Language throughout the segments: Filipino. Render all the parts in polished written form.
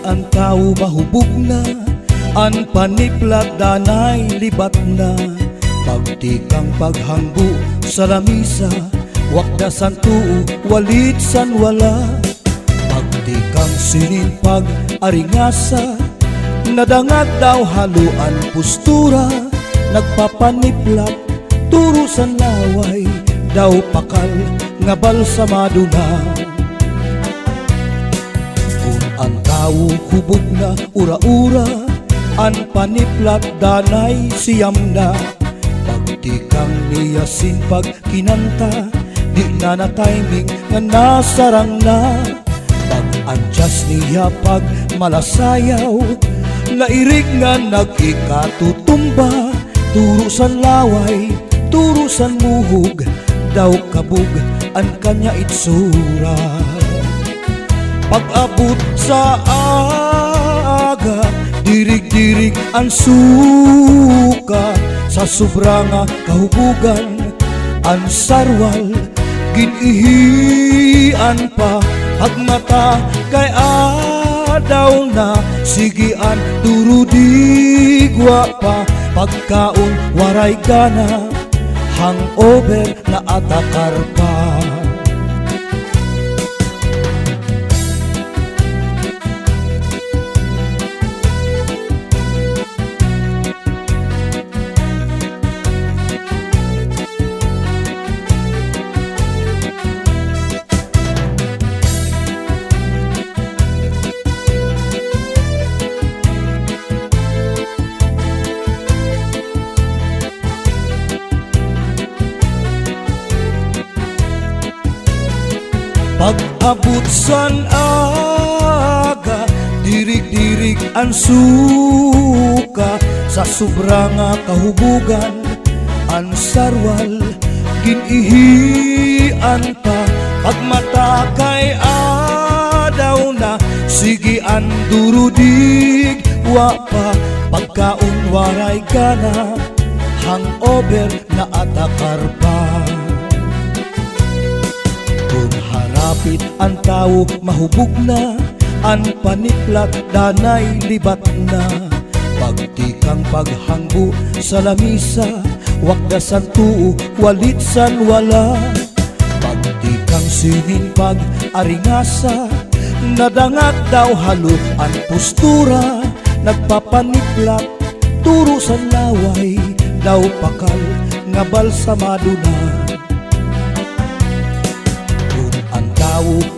ang tao mahubog na, an paniplat danay libat na. Pagtikang paghangbo sa lamisa, wakdasan tuo walit san wala. Pagtikang sinin pag-aringasa, nadangag daw haluan postura. Nagpapaniplat turo san laway, daw pakal nga balsamado na. Kung ang tao hubog na ura-ura, an paniplat danay siyam na. Pagtikang niya sinpag kinanta, di na na timing nga nasarang na. Pag-adjust niya pag malasayaw, lairig nga nag-ikatutumba. Turo san laway, turo san muhog, daw kabug an kanya itsura. Pag-abot sa aga, dirig-dirig ang suka. Sa sobra nga kahubugan, ang sarwal ginihian pa. Pagmata kay adaw na, sigian durudigwa pa. Pagkaon waray gana, hangover na atakar pa. Pag-abot san aga, dirig-dirig ang suka. Sa sobra nga kahubugan, ang sarwal ginihian pa. Pagmata kay adaw na, sigian durudig wa pa. Pagkaon waray gana, hangover na atakar pa. Harapit ang tao mahubog na, an paniplat danay libat na. Pagtikang paghangbo sa lamisa, wakdasan tuo walit san wala. Pagtikang sinin pag-aringasa, nadangag daw haluan postura. Nagpapaniplat turo san laway, daw pakal nga balsamado na.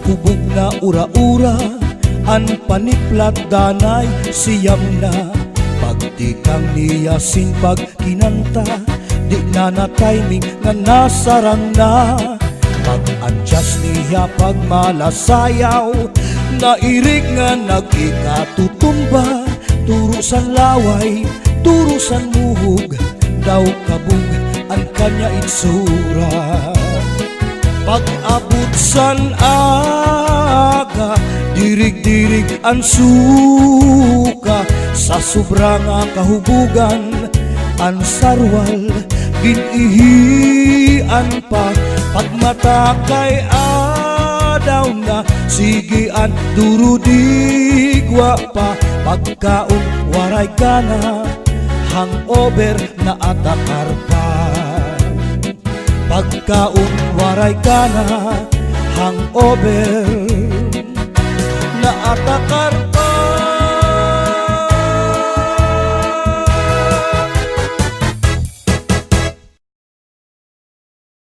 Hubog na ura-ura, an paniplat danay siyam na. Pagtikang niya sinpag kinanta, di na na timing nga nasarang na. Pag-adjust niya pag malasayaw, nairig nga nag-ikatutumba. Turo san laway, turo san muhog, daw kabug ang kanya itsura. Pag-abot san aga, dirig-dirig ang suka. Sa sobra nga kahubugan, ang sarwal ginihian pa. Pagmata kay adaw na, sigian durudigwa pa. Pagkaon waray gana, hangover na atakar pa. Pagkaon waray gana, hangover na atakar